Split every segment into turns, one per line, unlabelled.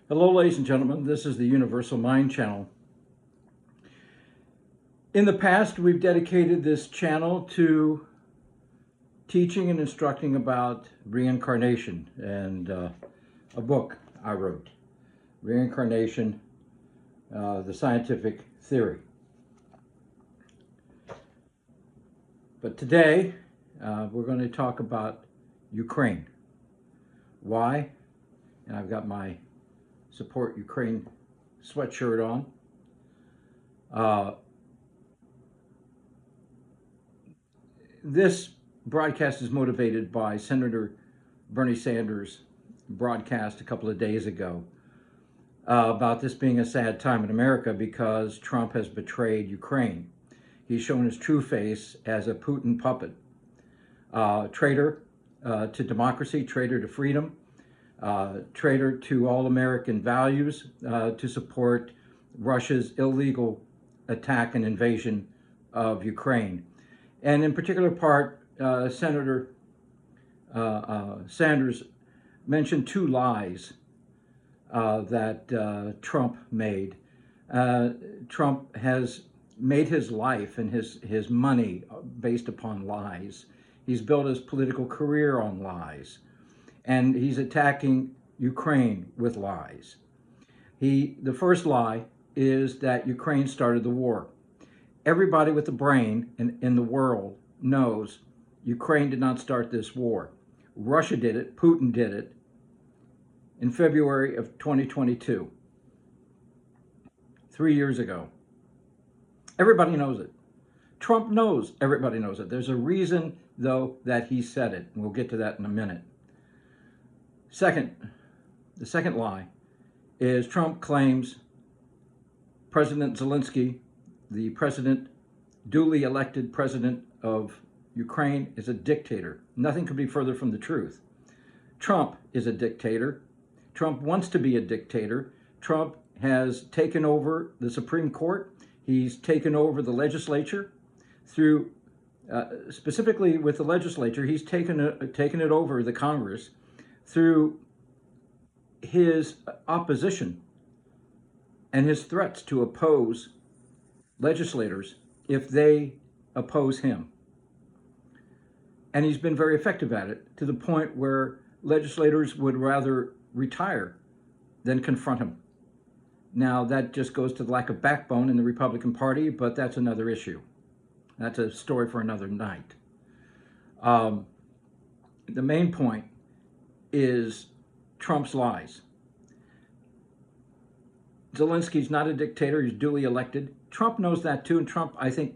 Hello, ladies and gentlemen. This is the Universal Mind Channel. In the past, we've dedicated this channel to teaching and instructing about reincarnation and a book I wrote, Reincarnation, the Scientific Theory. But today, we're going to talk about Ukraine. Why? And I've got my Support Ukraine sweatshirt on. This broadcast is motivated by Senator Bernie Sanders' broadcast a couple of days ago about this being a sad time in America because Trump has betrayed Ukraine. He's shown his true face as a Putin puppet, traitor to democracy, traitor to freedom, traitor to all American values, to support Russia's illegal attack and invasion of Ukraine. And in particular part, Senator Sanders mentioned two lies that Trump made. Trump has made his life and his money based upon lies. He's built his political career on lies. And he's attacking Ukraine with lies. The first lie is that Ukraine started the war. Everybody with a brain in the world knows Ukraine did not start this war. Russia did it, Putin did it in February of 2022, 3 years ago. Everybody knows it. Trump knows everybody knows it. There's a reason, though, that he said it, and we'll get to that in a minute. The second lie is Trump claims President Zelenskyy, the duly elected president of Ukraine, is a dictator. Nothing could be further from the truth. Trump is a dictator. Trump wants to be a dictator. Trump has taken over the Supreme Court. He's taken over the legislature through, specifically with the legislature, he's taken it over the Congress through his opposition and his threats to oppose legislators if they oppose him. And he's been very effective at it, to the point where legislators would rather retire than confront him. Now, that just goes to the lack of backbone in the Republican Party, but that's another issue. That's a story for another night. The main point is Trump's lies. Zelensky's not a dictator, he's duly elected. Trump knows that too, and Trump, I think,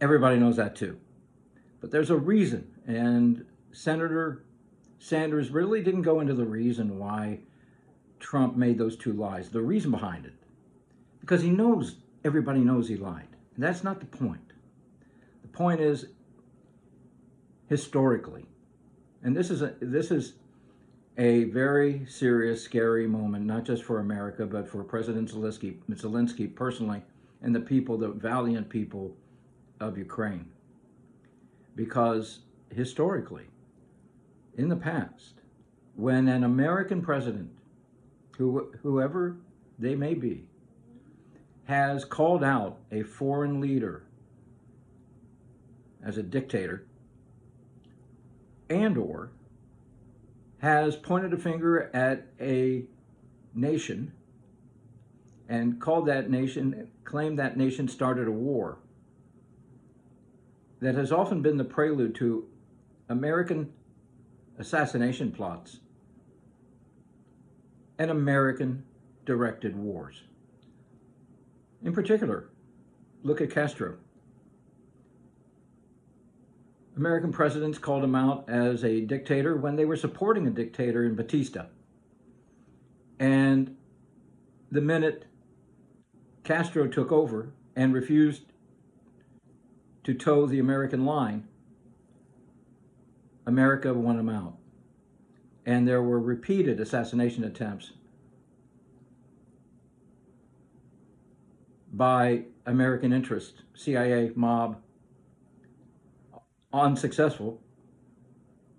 everybody knows that too. But there's a reason, and Senator Sanders really didn't go into the reason why Trump made those two lies, the reason behind it. Because he knows, everybody knows he lied. And that's not the point. The point is, historically, and this is a very serious, scary moment, not just for America, but for President Zelenskyy personally, and the people, the valiant people of Ukraine. Because historically, in the past, when an American president, whoever they may be, has called out a foreign leader as a dictator, and/or has pointed a finger at a nation and claimed that nation started a war, that has often been the prelude to American assassination plots and American-directed wars. In particular, look at Castro. American presidents called him out as a dictator when they were supporting a dictator in Batista. And the minute Castro took over and refused to toe the American line, America won him out. And there were repeated assassination attempts by American interests, CIA, mob, unsuccessful,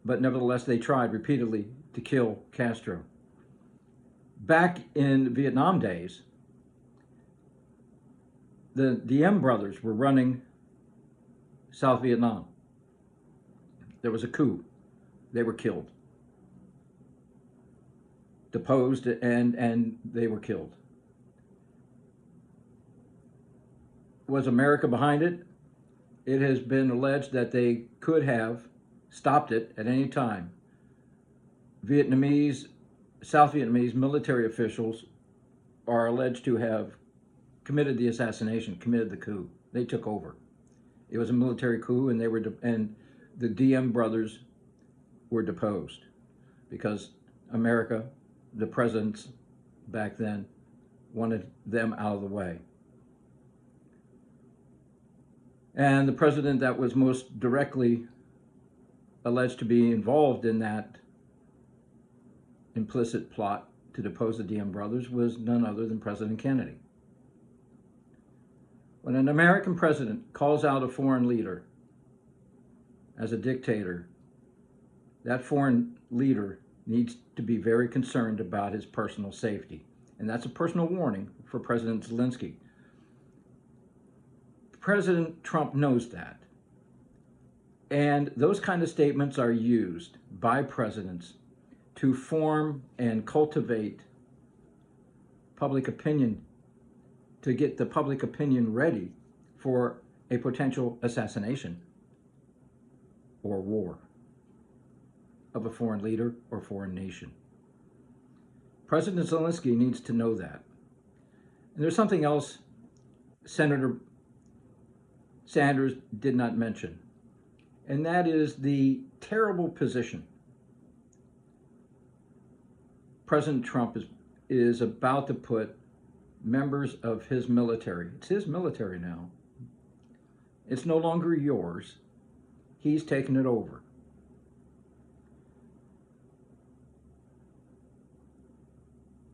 but nevertheless they tried repeatedly to kill Castro. Back in Vietnam days, the Diem brothers were running South Vietnam. There was a coup. They were killed, deposed, and they were killed. Was America behind it? It has been alleged that they could have stopped it at any time. South Vietnamese military officials are alleged to have committed the assassination, committed the coup. They took over. It was a military coup, and and the Diem brothers were deposed because America, the presidents back then, wanted them out of the way. And the president that was most directly alleged to be involved in that implicit plot to depose the Diem brothers was none other than President Kennedy. When an American president calls out a foreign leader as a dictator, that foreign leader needs to be very concerned about his personal safety. And that's a personal warning for President Zelenskyy. President Trump knows that. And those kind of statements are used by presidents to form and cultivate public opinion, to get the public opinion ready for a potential assassination or war of a foreign leader or foreign nation. President Zelenskyy needs to know that. And there's something else Senator Sanders did not mention, and that is the terrible position President Trump is about to put members of his military. It's his military now. It's no longer yours. He's taken it over.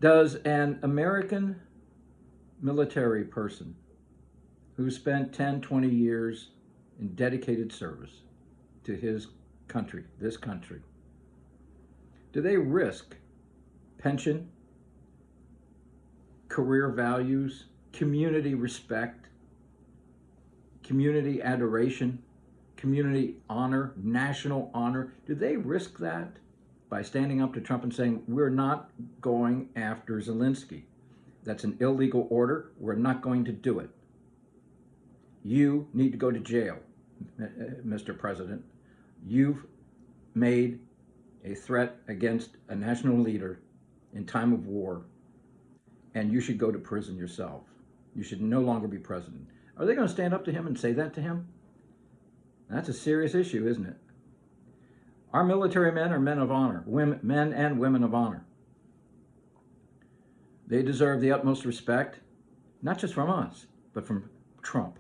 Does an American military person who spent 10, 20 years in dedicated service to his country, this country, do they risk pension, career values, community respect, community adoration, community honor, national honor? Do they risk that by standing up to Trump and saying, we're not going after Zelenskyy? That's an illegal order. We're not going to do it. You need to go to jail, Mr. President. You've made a threat against a national leader in time of war, and you should go to prison yourself. You should no longer be president. Are they going to stand up to him and say that to him? That's a serious issue, isn't it? Our military men are men of honor, men and women of honor. They deserve the utmost respect, not just from us, but from Trump.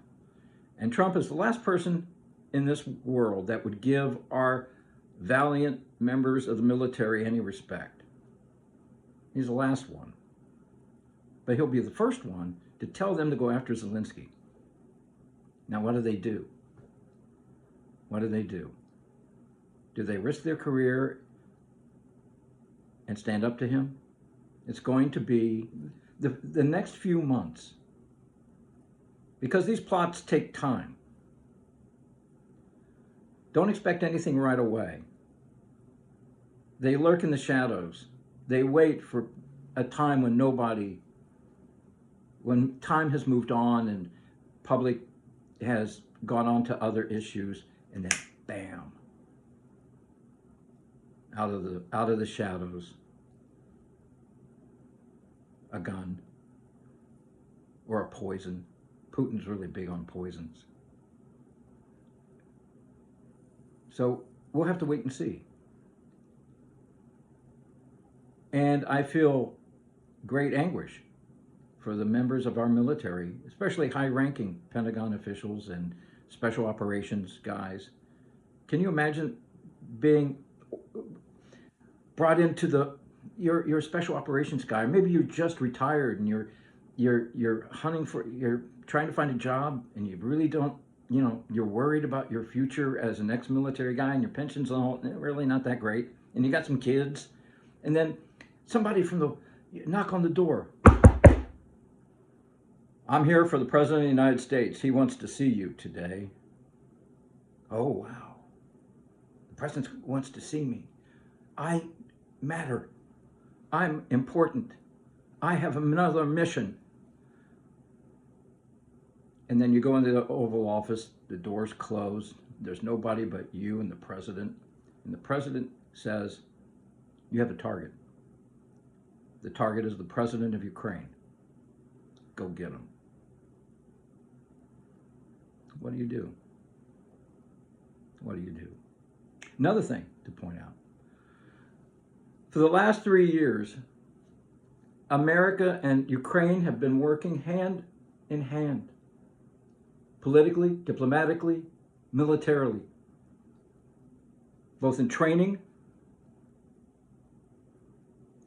And Trump is the last person in this world that would give our valiant members of the military any respect. He's the last one. But he'll be the first one to tell them to go after Zelenskyy. Now, what do they do? What do they do? Do they risk their career and stand up to him? It's going to be the next few months, because these plots take time. Don't expect anything right away. They lurk in the shadows. They wait for a time when time has moved on and public has gone on to other issues, and then bam, out of the shadows, a gun or a poison. Putin's really big on poisons. So we'll have to wait and see. And I feel great anguish for the members of our military, especially high-ranking Pentagon officials and special operations guys. Can you imagine being brought into you're a special operations guy? Maybe you just retired and you're trying to find a job, and you really don't, you're worried about your future as an ex-military guy, and your pension's really not that great, and you got some kids, and then somebody from You knock on the door. I'm here for the President of the United States. He wants to see you today. Oh, wow. The President wants to see me. I matter. I'm important. I have another mission. And then you go into the Oval Office, the door's closed, there's nobody but you and the President. And the President says, you have a target. The target is the President of Ukraine. Go get him. What do you do? What do you do? Another thing to point out. For the last 3 years, America and Ukraine have been working hand in hand. Politically, diplomatically, militarily. Both in training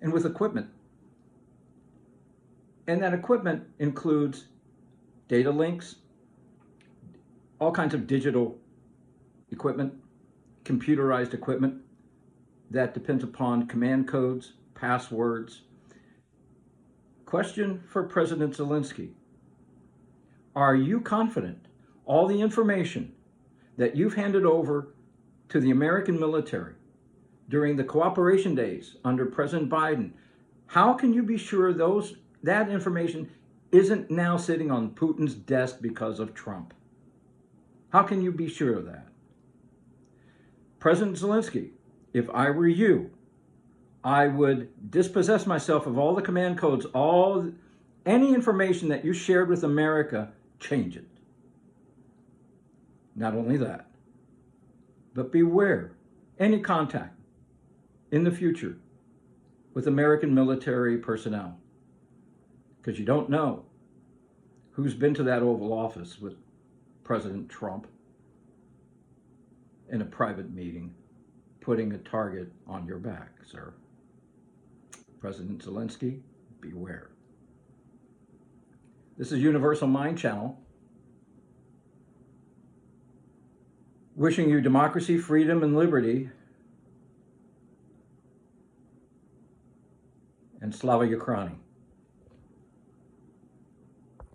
and with equipment. And that equipment includes data links, all kinds of digital equipment, computerized equipment that depends upon command codes, passwords. Question for President Zelenskyy. Are you confident all the information that you've handed over to the American military during the cooperation days under President Biden, how can you be sure that information isn't now sitting on Putin's desk because of Trump? How can you be sure of that? President Zelenskyy, if I were you, I would dispossess myself of all the command codes, any information that you shared with America, change it. Not only that, but beware any contact in the future with American military personnel, because you don't know who's been to that Oval Office with President Trump in a private meeting, putting a target on your back, sir. President Zelenskyy, beware. This is Universal Mind Channel, wishing you democracy, freedom, and liberty. And Slava Ukraini.